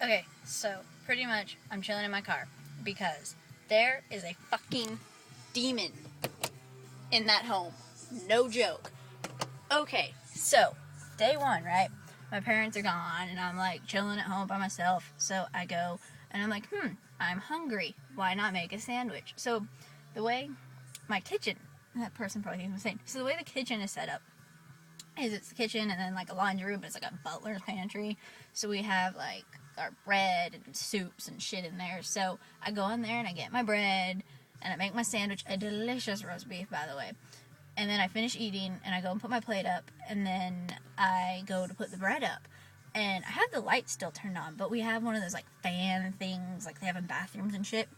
Okay, so pretty much I'm chilling in my car because there is a fucking demon in that home. No joke. Okay, so day one, right? My parents are gone and I'm like chilling at home by myself. So I go and I'm like, I'm hungry. Why not make a sandwich? So the way my kitchen, that person probably thinks I'm insane. So the way the kitchen is set up is it's the kitchen and then like a laundry room, but it's like a butler's pantry. So we have like our bread and soups and shit in there. So I go in there and I get my bread and I make my sandwich, a delicious roast beef, by the way. And then I finish eating and I go and put my plate up and then I go to put the bread up. And I have the light still turned on, but we have one of those like fan things like they have in bathrooms and shit.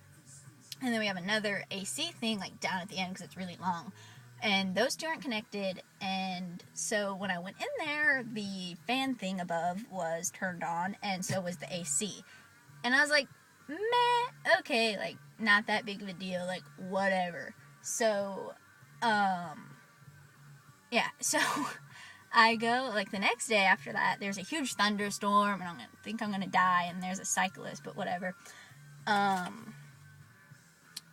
And then we have another AC thing like down at the end because it's really long. And those two aren't connected, and so when I went in there, the fan thing above was turned on, and so was the AC. And I was like, meh, okay, like, not that big of a deal, like, whatever. So, yeah, so I go, like, the next day after that, there's a huge thunderstorm, and I think I'm gonna die, and there's a cyclist, but whatever.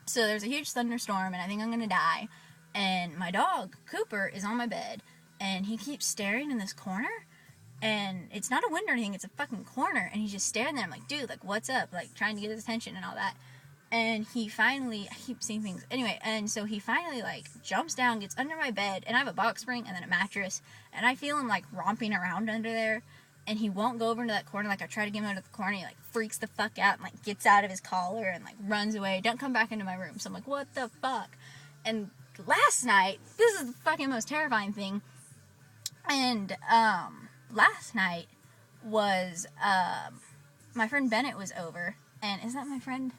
So there's a huge thunderstorm, and I think I'm gonna die. And my dog, Cooper, is on my bed, and he keeps staring in this corner, and it's not a window or anything, it's a fucking corner, and he's just staring there. I'm like, dude, like, what's up? Like, trying to get his attention and all that. And he finally, I keep seeing things, anyway, and so he finally, like, jumps down, gets under my bed, and I have a box spring and then a mattress, and I feel him, like, romping around under there, and he won't go over into that corner. Like, I try to get him out of the corner, he, like, freaks the fuck out and, like, gets out of his collar and, like, runs away. Don't come back into my room. So I'm like, what the fuck? And last night, this is the fucking most terrifying thing, and, last night was, my friend Bennett was over, and is that my friend?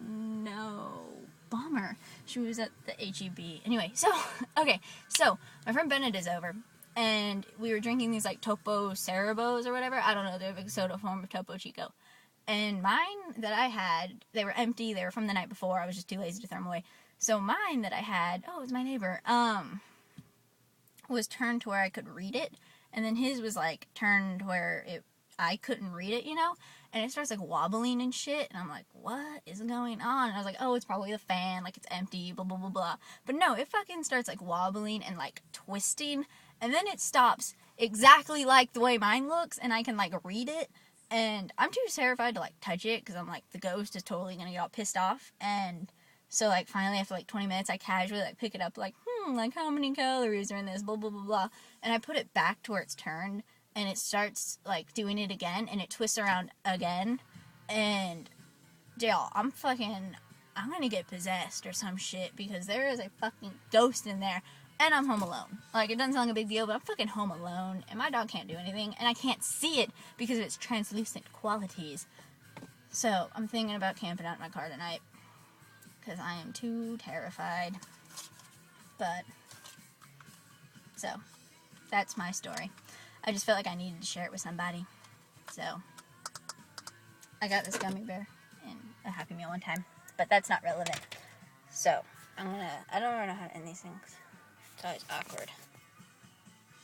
No, bummer. She was at the HEB. Anyway, so, okay, so, my friend Bennett is over, and we were drinking these, like, Topo Cerebos or whatever. I don't know, they're a big soda form of Topo Chico. And mine that I had, they were empty, they were from the night before, I was just too lazy to throw them away. So mine that I had, oh, it was my neighbor, was turned to where I could read it, and then his was, like, turned where I couldn't read it, you know, and it starts, like, wobbling and shit, and I'm like, what is going on? And I was like, oh, it's probably the fan, like, it's empty, blah, blah, blah, blah. But no, it fucking starts, like, wobbling and, like, twisting, and then it stops exactly like the way mine looks, and I can, like, read it. And I'm too terrified to, like, touch it, because I'm like, the ghost is totally gonna get all pissed off. And so, like, finally, after, like, 20 minutes, I casually, like, pick it up, like, like, how many calories are in this, blah, blah, blah, blah. And I put it back to where it's turned, and it starts, like, doing it again, and it twists around again. And, y'all, I'm gonna get possessed or some shit, because there is a fucking ghost in there. And I'm home alone. Like, it doesn't sound like a big deal, but I'm fucking home alone, and my dog can't do anything, and I can't see it because of its translucent qualities. So, I'm thinking about camping out in my car tonight, because I am too terrified. But, so, that's my story. I just felt like I needed to share it with somebody. So, I got this gummy bear in a Happy Meal one time, but that's not relevant. So, I don't know how to end these things. It's always awkward.